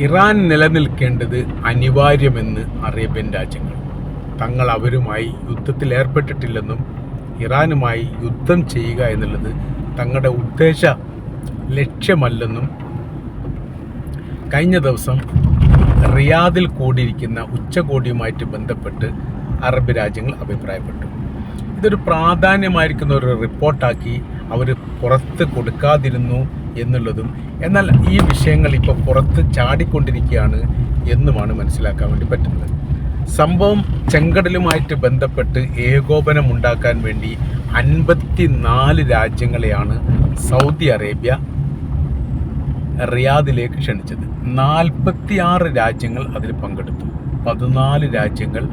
Iran നിലനിൽക്കേണ്ടത് അനിവാര്യമെന്ന് Arabian രാജ്യങ്ങൾ. തങ്ങൾ അവരുമായി യുദ്ധത്തിൽ ഏർപ്പെട്ടിട്ടില്ലെന്നും ഇറാനുമായി യുദ്ധം ചെയ്യുക എന്നുള്ളത് തങ്ങളുടെ ലക്ഷ്യമല്ലെന്നും കഴിഞ്ഞ ദിവസം റിയാദിൽ കൂടിയിരിക്കുന്ന ഉച്ചകോടിയുമായിട്ട് ബന്ധപ്പെട്ട് അറബ് രാജ്യങ്ങൾ അഭിപ്രായപ്പെട്ടു. ഇതൊരു പ്രാധാന്യമായിരിക്കുന്ന ഒരു റിപ്പോർട്ടാക്കി അവർ പുറത്ത് കൊടുക്കാതിരുന്നു എന്നുള്ളതും, എന്നാൽ ഈ വിഷയങ്ങൾ ഇപ്പോൾ പുറത്ത് ചാടിക്കൊണ്ടിരിക്കുകയാണ് എന്നുമാണ് മനസ്സിലാക്കാൻ വേണ്ടി പറ്റുന്നത്. സംഭവം ചെങ്കടലുമായിട്ട് ബന്ധപ്പെട്ട് ഏകോപനം ഉണ്ടാക്കാൻ വേണ്ടി 54 രാജ്യങ്ങളെയാണ് സൗദി അറേബ്യ റിയാദിലേക്ക് ക്ഷണിച്ചത്. 46 രാജ്യങ്ങൾ അതിൽ പങ്കെടുത്തു. 14 രാജ്യങ്ങൾ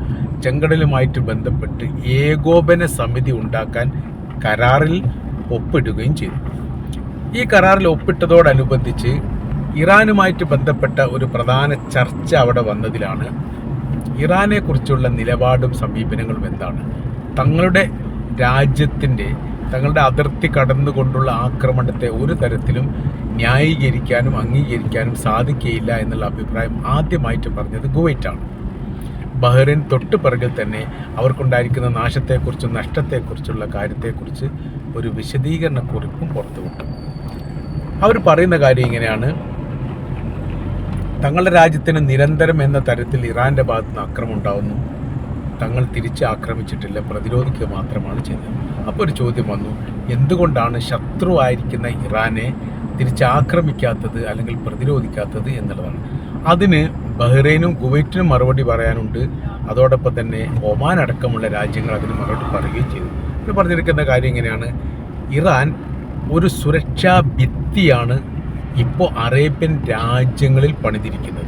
ചെങ്കടലുമായിട്ട് ബന്ധപ്പെട്ട് ഏകോപന സമിതി ഉണ്ടാക്കാൻ കരാറിൽ ഒപ്പിടുകയും ചെയ്തു. ഈ കരാറിൽ ഒപ്പിട്ടതോടനുബന്ധിച്ച് ഇറാനുമായിട്ട് ബന്ധപ്പെട്ട ഒരു പ്രധാന ചർച്ച അവിടെ വന്നതിലാണ് ഇറാനെ കുറിച്ചുള്ള നിലപാടും സമീപനങ്ങളും എന്താണ്, തങ്ങളുടെ അതിർത്തി കടന്നുകൊണ്ടുള്ള ആക്രമണത്തെ ഒരു തരത്തിലും ന്യായീകരിക്കാനും അംഗീകരിക്കാനും സാധിക്കുകയില്ല എന്നുള്ള അഭിപ്രായം ആദ്യമായിട്ട് പറഞ്ഞത് കുവൈറ്റാണ്. ബഹ്റൈൻ തൊട്ട് പിറകിൽ തന്നെ അവർക്കുണ്ടായിരിക്കുന്ന നാശത്തെക്കുറിച്ചും നഷ്ടത്തെക്കുറിച്ചുള്ള കാര്യത്തെക്കുറിച്ച് ഒരു വിശദീകരണ കുറിപ്പും പുറത്തുവിട്ടു. അവർ പറയുന്ന കാര്യം ഇങ്ങനെയാണ്: തങ്ങളുടെ രാജ്യത്തിന് നിരന്തരം എന്ന തരത്തിൽ ഇറാൻ്റെ ഭാഗത്ത് നിന്ന് ആക്രമണം ഉണ്ടാകുന്നു. തങ്ങൾ തിരിച്ച് ആക്രമിച്ചിട്ടില്ല, പ്രതിരോധിക്കുക മാത്രമാണ് ചെയ്തത്. അപ്പോൾ ഒരു ചോദ്യം വന്നു, എന്തുകൊണ്ടാണ് ശത്രുവായിരിക്കുന്ന ഇറാനെ തിരിച്ച് ആക്രമിക്കാത്തത് അല്ലെങ്കിൽ പ്രതിരോധിക്കാത്തത് എന്നുള്ളതാണ്. അതിന് ബഹ്റൈനും കുവൈറ്റിനും മറുപടി പറയാനുണ്ട്. അതോടൊപ്പം തന്നെ ഒമാൻ അടക്കമുള്ള രാജ്യങ്ങൾ അതിന് മറുപടി പറയുകയും ചെയ്തു. ഇത് പറഞ്ഞിരിക്കുന്ന കാര്യം ഇങ്ങനെയാണ്: ഇറാൻ ഒരു സുരക്ഷാ ഭിത്തിയാണ് ഇപ്പോൾ അറേബ്യൻ രാജ്യങ്ങളിൽ പണിതിരിക്കുന്നത്.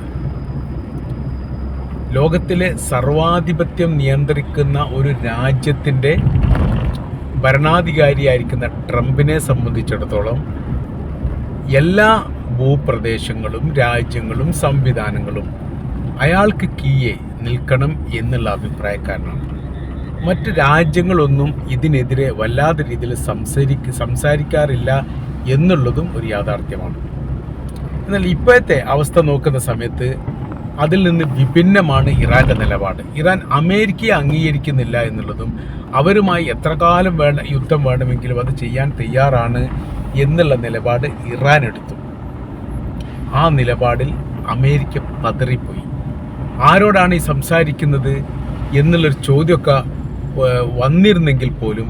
ലോകത്തിലെ സർവാധിപത്യം നിയന്ത്രിക്കുന്ന ഒരു രാജ്യത്തിൻ്റെ ഭരണാധികാരിയായിരിക്കുന്ന ട്രംപിനെ സംബന്ധിച്ചിടത്തോളം എല്ലാ ഭൂപ്രദേശങ്ങളും രാജ്യങ്ങളും സംവിധാനങ്ങളും അയാൾക്ക് കീഴെ നിൽക്കണം എന്നുള്ള അഭിപ്രായക്കാരനാണ്. മറ്റ് രാജ്യങ്ങളൊന്നും ഇതിനെതിരെ വല്ലാത്ത രീതിയിൽ സംസാരിക്കാറില്ല എന്നുള്ളതും ഒരു യാഥാർത്ഥ്യമാണ്. എന്നാൽ ഇപ്പോഴത്തെ അവസ്ഥ നോക്കുന്ന സമയത്ത് അതിൽ നിന്ന് വിഭിന്നമാണ് ഇറാൻ്റെ നിലപാട്. ഇറാൻ അമേരിക്കയെ അംഗീകരിക്കുന്നില്ല എന്നുള്ളതും അവരുമായി എത്ര കാലം യുദ്ധം വേണമെങ്കിലും അത് ചെയ്യാൻ തയ്യാറാണ് എന്നുള്ള നിലപാട് ഇറാൻ എടുത്തു. ആ നിലപാടിൽ അമേരിക്ക പതറിപ്പോയി. ആരോടാണ് ഈ സംസാരിക്കുന്നത് എന്നുള്ളൊരു ചോദ്യമൊക്കെ വന്നിരുന്നെങ്കിൽ പോലും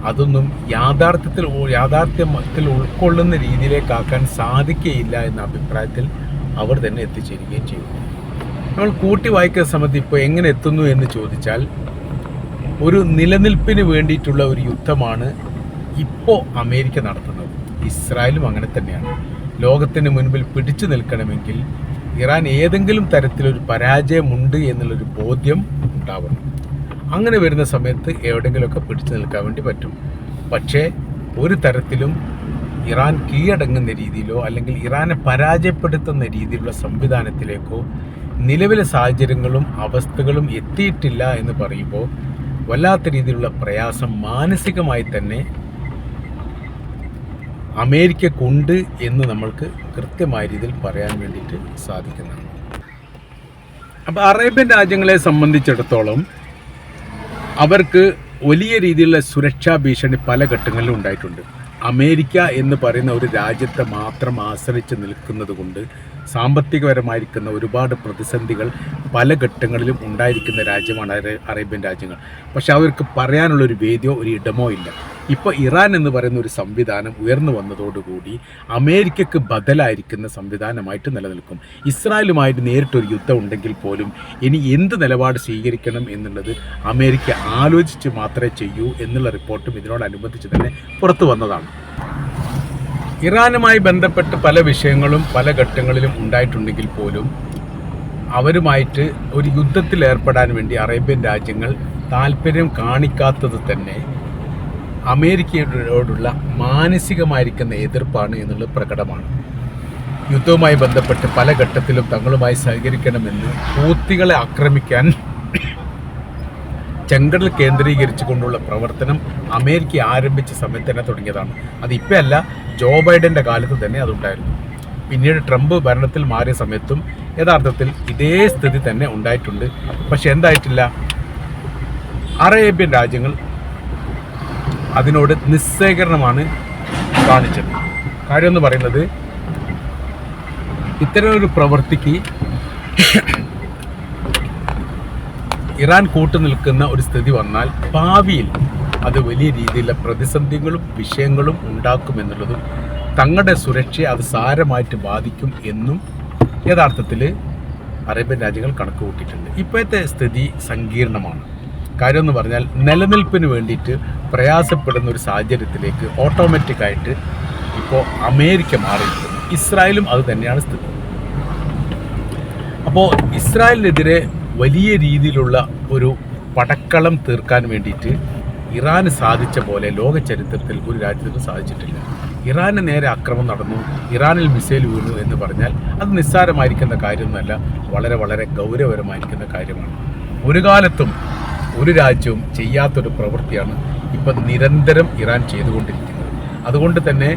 അതൊന്നും യാഥാർത്ഥ്യത്തിൽ ഉൾക്കൊള്ളുന്ന രീതിയിലേക്കാക്കാൻ സാധിക്കുകയില്ല എന്ന അഭിപ്രായത്തിൽ അവർ തന്നെ എത്തിച്ചേരുകയും ചെയ്തു. നമ്മൾ കൂട്ടി വായിക്കുന്ന സമയത്ത് ഇപ്പോൾ എങ്ങനെ എത്തുന്നു എന്ന് ചോദിച്ചാൽ, ഒരു നിലനിൽപ്പിന് വേണ്ടിയിട്ടുള്ള ഒരു യുദ്ധമാണ് ഇപ്പോൾ അമേരിക്ക നടത്തുന്നത്. ഇസ്രായേലും അങ്ങനെ തന്നെയാണ്. ലോകത്തിന് മുൻപിൽ പിടിച്ചു നിൽക്കണമെങ്കിൽ ഇറാൻ ഏതെങ്കിലും തരത്തിലൊരു പരാജയമുണ്ട് എന്നുള്ളൊരു ബോധ്യം ഉണ്ടാവണം. അങ്ങനെ വരുന്ന സമയത്ത് എവിടെയെങ്കിലുമൊക്കെ പിടിച്ചു നിൽക്കാൻ വേണ്ടി പറ്റും. പക്ഷേ ഒരു തരത്തിലും ഇറാൻ കീഴടങ്ങുന്ന രീതിയിലോ അല്ലെങ്കിൽ ഇറാനെ പരാജയപ്പെടുത്തുന്ന രീതിയിലുള്ള സംവിധാനത്തിലേക്കോ നിലവിലെ സാഹചര്യങ്ങളും അവസ്ഥകളും എത്തിയിട്ടില്ല എന്ന് പറയുമ്പോൾ വല്ലാത്ത രീതിയിലുള്ള പ്രയാസം മാനസികമായി തന്നെ അമേരിക്കക്കുണ്ട് എന്ന് നമ്മൾക്ക് കൃത്യമായ രീതിയിൽ പറയാൻ വേണ്ടിയിട്ട് സാധിക്കുന്നതാണ്. അപ്പോൾ അറേബ്യൻ രാജ്യങ്ങളെ സംബന്ധിച്ചിടത്തോളം അവർക്ക് വലിയ രീതിയിലുള്ള സുരക്ഷാ ഭീഷണി പല ഘട്ടങ്ങളിലും ഉണ്ടായിട്ടുണ്ട്. അമേരിക്ക എന്ന് പറയുന്ന ഒരു രാജ്യത്തെ മാത്രം ആശ്രയിച്ച് നിൽക്കുന്നത് കൊണ്ട് സാമ്പത്തികപരമായിരിക്കുന്ന ഒരുപാട് പ്രതിസന്ധികൾ പല ഘട്ടങ്ങളിലും ഉണ്ടായിരിക്കുന്ന രാജ്യമാണ് അറേബ്യൻ രാജ്യങ്ങൾ. പക്ഷെ അവർക്ക് പറയാനുള്ളൊരു വേദിയോ ഒരു ഇടമോ ഇല്ല. ഇപ്പോൾ ഇറാൻ എന്ന് പറയുന്ന ഒരു സംവിധാനം ഉയർന്നു വന്നതോടുകൂടി അമേരിക്കക്ക് ബദലായിരിക്കുന്ന സംവിധാനമായിട്ട് നിലനിൽക്കും. ഇസ്രായേലുമായിട്ട് നേരിട്ടൊരു യുദ്ധം ഉണ്ടെങ്കിൽ പോലും ഇനി എന്ത് നിലപാട് സ്വീകരിക്കണം എന്നുള്ളത് അമേരിക്ക ആലോചിച്ച് മാത്രമേ ചെയ്യൂ എന്നുള്ള റിപ്പോർട്ടും ഇതിനോടനുബന്ധിച്ച് തന്നെ പുറത്തു വന്നതാണ്. ഇറാനുമായി ബന്ധപ്പെട്ട് പല വിഷയങ്ങളും പല ഘട്ടങ്ങളിലും ഉണ്ടായിട്ടുണ്ടെങ്കിൽ പോലും അവരുമായിട്ട് ഒരു യുദ്ധത്തിൽ ഏർപ്പെടാൻ വേണ്ടി അറേബ്യൻ രാജ്യങ്ങൾ താല്പര്യം കാണിക്കാത്തത് തന്നെ അമേരിക്കയോടുള്ള മാനസികമായിരിക്കുന്ന എതിർപ്പാണ് എന്നുള്ളത് പ്രകടമാണ്. യുദ്ധവുമായി ബന്ധപ്പെട്ട് പല ഘട്ടത്തിലും തങ്ങളുമായി സഹകരിക്കണമെന്ന് ഹൂത്തികളെ ആക്രമിക്കാൻ ചെങ്കടൽ കേന്ദ്രീകരിച്ചു കൊണ്ടുള്ള പ്രവർത്തനം അമേരിക്ക ആരംഭിച്ച സമയത്ത് തന്നെ തുടങ്ങിയതാണ്. അത് ഇപ്പോഴല്ല, ജോ ബൈഡൻ്റെ കാലത്ത് തന്നെ അതുണ്ടായിരുന്നു. പിന്നീട് ട്രംപ് ഭരണത്തിൽ മാറിയ സമയത്തും യഥാർത്ഥത്തിൽ ഇതേ സ്ഥിതി തന്നെ ഉണ്ടായിട്ടുണ്ട്. പക്ഷെ എന്തായിട്ടില്ല, അറേബ്യൻ രാജ്യങ്ങൾ അതിനോട് നിസ്സഹകരണമാണ് കാണിച്ചത്. കാര്യം എന്ന് പറയുന്നത്, ഇത്തരമൊരു പ്രവൃത്തിക്ക് ഇറാൻ കൂട്ടുനിൽക്കുന്ന ഒരു സ്ഥിതി വന്നാൽ ഭാവിയിൽ അത് വലിയ രീതിയിലുള്ള പ്രതിസന്ധികളും വിഷയങ്ങളും ഉണ്ടാക്കുമെന്നുള്ളതും തങ്ങളുടെ സുരക്ഷയെ അത് സാരമായിട്ട് ബാധിക്കും എന്നും യഥാർത്ഥത്തിൽ അറേബ്യൻ രാജ്യങ്ങൾ കണക്ക് കൂട്ടിയിട്ടുണ്ട്. ഇപ്പോഴത്തെ സ്ഥിതി സങ്കീർണമാണ്. കാര്യം എന്ന് പറഞ്ഞാൽ, നിലനിൽപ്പിന് വേണ്ടിയിട്ട് പ്രയാസപ്പെടുന്ന ഒരു സാഹചര്യത്തിലേക്ക് ഓട്ടോമാറ്റിക്കായിട്ട് ഇപ്പോൾ അമേരിക്ക മാറിയിരിക്കുന്നു. ഇസ്രായേലും അത് തന്നെയാണ് സ്ഥിതി. അപ്പോൾ ഇസ്രായേലിനെതിരെ വലിയ രീതിയിലുള്ള ഒരു പടക്കളം തീർക്കാൻ വേണ്ടിയിട്ട് ഇറാന് സാധിച്ച പോലെ ലോക ചരിത്രത്തിൽ ഒരു രാജ്യത്തിനും സാധിച്ചിട്ടില്ല. ഇറാന് നേരെ ആക്രമണം നടന്നു, ഇറാനിൽ മിസൈൽ വീണു എന്ന് പറഞ്ഞാൽ അത് നിസ്സാരമായിരിക്കുന്ന കാര്യമൊന്നുമല്ല, വളരെ വളരെ ഗൗരവപരമായിരിക്കുന്ന കാര്യമാണ്. ഒരു കാലത്തും ഒരു രാജ്യവും ചെയ്യാത്തൊരു പ്രവൃത്തിയാണ് ഇപ്പം നിരന്തരം ഇറാൻ ചെയ്തുകൊണ്ടിരിക്കുന്നത്. അതുകൊണ്ട് തന്നെ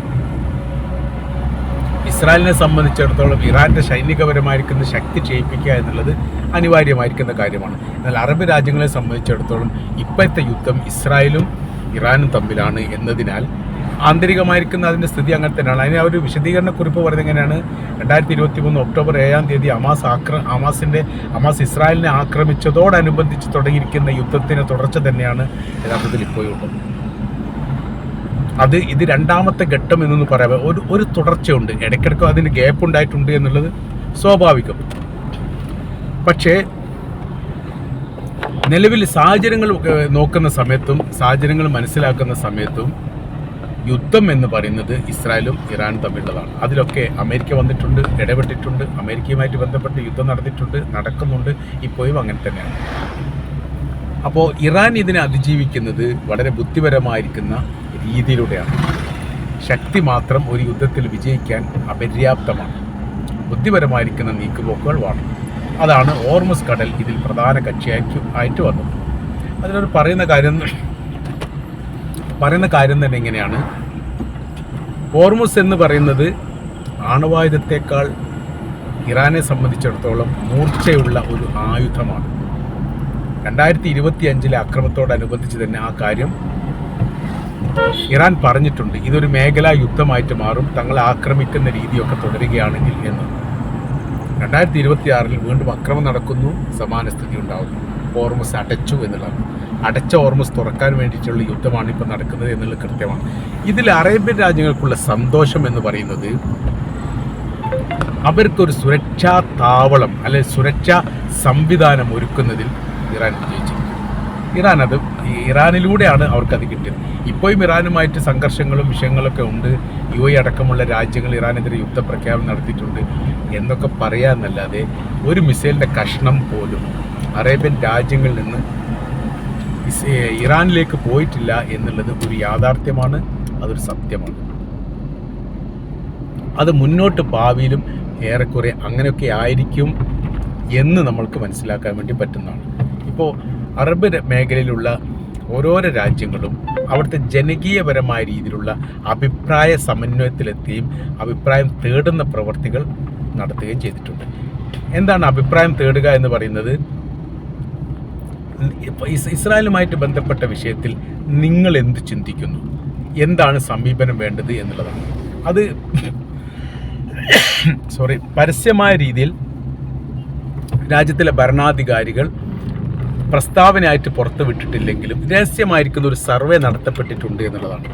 ഇസ്രായേലിനെ സംബന്ധിച്ചിടത്തോളം ഇറാൻ്റെ സൈനികപരമായിരിക്കുന്ന ശക്തി ക്ഷയിപ്പിക്കുക എന്നുള്ളത് അനിവാര്യമായിരിക്കുന്ന കാര്യമാണ്. എന്നാൽ അറബ് രാജ്യങ്ങളെ സംബന്ധിച്ചിടത്തോളം ഇപ്പോഴത്തെ യുദ്ധം ഇസ്രായേലും ഇറാനും തമ്മിലാണ് എന്നതിനാൽ ആന്തരികമായിരിക്കുന്ന അതിൻ്റെ സ്ഥിതി അങ്ങനെ തന്നെയാണ്. അതിന് ഒരു വിശദീകരണക്കുറിപ്പ് പറയുന്നത് എങ്ങനെയാണ്, 2023 ഒക്ടോബർ 7 ഹമാസ് ഇസ്രായേലിനെ ആക്രമിച്ചതോടനുബന്ധിച്ച് തുടങ്ങിയിരിക്കുന്ന യുദ്ധത്തിൻ്റെ തുടർച്ച തന്നെയാണ് യഥാർത്ഥത്തിൽ ഇപ്പോഴുള്ളത്. ഇത് രണ്ടാമത്തെ ഘട്ടം എന്നൊന്ന് പറയാം. ഒരു തുടർച്ചയുണ്ട്, ഇടയ്ക്കിടയ്ക്ക് അതിന് ഗ്യാപ്പ് ഉണ്ടായിട്ടുണ്ട് എന്നുള്ളത് സ്വാഭാവികം. പക്ഷേ നിലവിൽ സാഹചര്യങ്ങൾ നോക്കുന്ന സമയത്തും സാഹചര്യങ്ങൾ മനസ്സിലാക്കുന്ന സമയത്തും യുദ്ധം എന്ന് പറയുന്നത് ഇസ്രായേലും ഇറാനും തമ്മിലുള്ളതാണ്. അതിലൊക്കെ അമേരിക്ക വന്നിട്ടുണ്ട്, ഇടപെട്ടിട്ടുണ്ട്, അമേരിക്കയുമായിട്ട് ബന്ധപ്പെട്ട് യുദ്ധം നടന്നിട്ടുണ്ട്, നടക്കുന്നുണ്ട്, ഇപ്പോഴും അങ്ങനെ തന്നെയാണ്. അപ്പോൾ ഇറാൻ ഇതിനെ അതിജീവിക്കുന്നത് വളരെ ബുദ്ധിപരമായിരിക്കുന്ന രീതിയിലൂടെയാണ്. ശക്തി മാത്രം ഒരു യുദ്ധത്തിൽ വിജയിക്കാൻ അപര്യാപ്തമാണ്. ബുദ്ധിപരമായിരിക്കുന്ന നീക്കുപോക്കുകൾ വേണം. അതാണ് ഹോർമുസ് കടൽ ഇതിൽ പ്രധാന കക്ഷിയായിട്ട് വന്നത്. അതിനൊരു പറയുന്ന കാര്യം തന്നെ ഇങ്ങനെയാണ്, ഹോർമുസ് എന്ന് പറയുന്നത് ആണവായുധത്തേക്കാൾ ഇറാനെ സംബന്ധിച്ചിടത്തോളം മൂർച്ചയുള്ള ഒരു ആയുധമാണ്. 2025 അക്രമത്തോടനുബന്ധിച്ച് തന്നെ ആ കാര്യം ഇറാൻ പറഞ്ഞിട്ടുണ്ട്. ഇതൊരു മേഖലാ യുദ്ധമായിട്ട് മാറും തങ്ങളെ ആക്രമിക്കുന്ന രീതിയൊക്കെ തുടരുകയാണെങ്കിൽ എന്ന്. 2026 വീണ്ടും അക്രമം നടക്കുന്നു, സമാന സ്ഥിതി ഉണ്ടാകുന്നു. ഹോർമുസ് അടച്ചു എന്നുള്ളതാണ്. അടച്ച ഹോർമുസ് തുറക്കാൻ വേണ്ടിയിട്ടുള്ള യുദ്ധമാണ് ഇപ്പോൾ നടക്കുന്നത് എന്നുള്ളത് കൃത്യമാണ്. ഇതിൽ അറേബ്യൻ രാജ്യങ്ങൾക്കുള്ള സന്തോഷം എന്ന് പറയുന്നത്, അവർക്കൊരു സുരക്ഷാ താവളം അല്ലെങ്കിൽ സുരക്ഷാ സംവിധാനം ഒരുക്കുന്നതിൽ ഇറാൻ വിജയിച്ചിരിക്കും. ഇറാനിലൂടെയാണ് അവർക്കത് കിട്ടിയത്. ഇപ്പോഴും ഇറാനുമായിട്ട് സംഘർഷങ്ങളും വിഷയങ്ങളൊക്കെ ഉണ്ട്. UAE അടക്കമുള്ള രാജ്യങ്ങൾ ഇറാനെതിരെ യുദ്ധപ്രഖ്യാപനം നടത്തിയിട്ടുണ്ട് എന്നൊക്കെ പറയാമെന്നല്ലാതെ ഒരു മിസൈലിൻ്റെ കഷ്ണം പോലും അറേബ്യൻ രാജ്യങ്ങളിൽ നിന്ന് ഇറാനിലേക്ക് പോയിട്ടില്ല എന്നുള്ളത് ഒരു യാഥാർത്ഥ്യമാണ്, അതൊരു സത്യമാണ്. അത് മുന്നോട്ട് ഭാവിയിലും ഏറെക്കുറെ അങ്ങനെയൊക്കെ ആയിരിക്കും എന്ന് നമ്മൾക്ക് മനസ്സിലാക്കാൻ വേണ്ടി പറ്റുന്നതാണ്. ഇപ്പോൾ അറബ് മേഖലയിലുള്ള ഓരോരോ രാജ്യങ്ങളും അവിടുത്തെ ജനകീയപരമായ രീതിയിലുള്ള അഭിപ്രായ സമന്വയത്തിലെത്തുകയും അഭിപ്രായം തേടുന്ന പ്രവർത്തികൾ നടത്തുകയും ചെയ്തിട്ടുണ്ട്. എന്താണ് അഭിപ്രായം തേടുക എന്ന് പറയുന്നത്? ഇസ്രായേലുമായിട്ട് ബന്ധപ്പെട്ട വിഷയത്തിൽ നിങ്ങൾ എന്ത് ചിന്തിക്കുന്നു, എന്താണ് സമീപനം വേണ്ടത് എന്നുള്ളതാണ്. അത് പരസ്യമായ രീതിയിൽ രാജ്യത്തിലെ ഭരണാധികാരികൾ പ്രസ്താവനയായിട്ട് പുറത്തു വിട്ടിട്ടില്ലെങ്കിലും രഹസ്യമായിരിക്കുന്ന ഒരു സർവേ നടത്തപ്പെട്ടിട്ടുണ്ട് എന്നുള്ളതാണ്.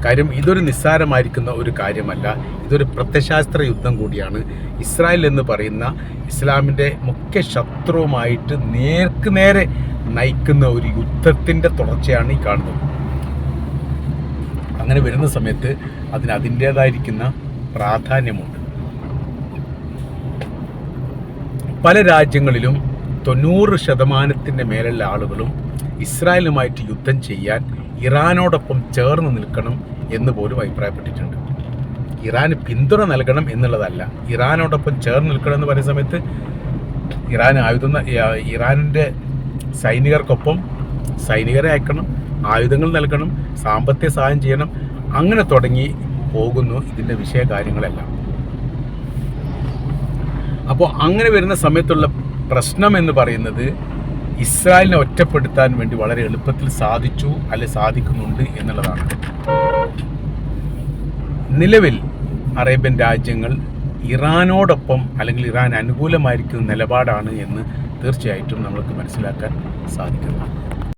കാര്യം ഇതൊരു നിസ്സാരമായിരിക്കുന്ന ഒരു കാര്യമല്ല, ഇതൊരു പ്രത്യശാസ്ത്ര യുദ്ധം കൂടിയാണ്. ഇസ്രായേൽ എന്ന് പറയുന്ന ഇസ്ലാമിൻ്റെ മുഖ്യ ശത്രുവുമായിട്ട് നേരെ നയിക്കുന്ന ഒരു യുദ്ധത്തിൻ്റെ തുടർച്ചയാണ് ഈ കാണുന്നത്. അങ്ങനെ വരുന്ന സമയത്ത് അതിന് അതിൻ്റേതായിരിക്കുന്ന പ്രാധാന്യമുണ്ട്. പല രാജ്യങ്ങളിലും 90% മേലുള്ള ആളുകളും ഇസ്രായേലുമായിട്ട് യുദ്ധം ചെയ്യാൻ ഇറാനോടൊപ്പം ചേർന്ന് നിൽക്കണം എന്ന് പോലും അഭിപ്രായപ്പെട്ടിട്ടുണ്ട്. ഇറാന് പിന്തുണ നൽകണം എന്നുള്ളതല്ല, ഇറാനോടൊപ്പം ചേർന്ന് നിൽക്കണം എന്ന് പറയുന്ന സമയത്ത് ഇറാനിൻ്റെ സൈനികർക്കൊപ്പം സൈനികരെ അയക്കണം, ആയുധങ്ങൾ നൽകണം, സാമ്പത്തിക സഹായം ചെയ്യണം, അങ്ങനെ തുടങ്ങി പോകുന്നു ഇതിൻ്റെ വിഷയകാര്യങ്ങളെല്ലാം. അപ്പോൾ അങ്ങനെ വരുന്ന സമയത്തുള്ള പ്രശ്നം എന്ന് പറയുന്നത് ഇസ്രായേലിനെ ഒറ്റപ്പെടുത്താൻ വേണ്ടി വളരെ എളുപ്പത്തിൽ സാധിച്ചു അല്ലെ സാധിക്കുന്നുണ്ട് എന്നുള്ളതാണ്. നിലവിൽ അറേബ്യൻ രാജ്യങ്ങൾ ഇറാനോടൊപ്പം അല്ലെങ്കിൽ ഇറാൻ അനുകൂലമായിരിക്കുന്ന നിലപാടാണ് എന്ന് തീർച്ചയായിട്ടും നമുക്ക് മനസ്സിലാക്കാൻ സാധിക്കുന്നു.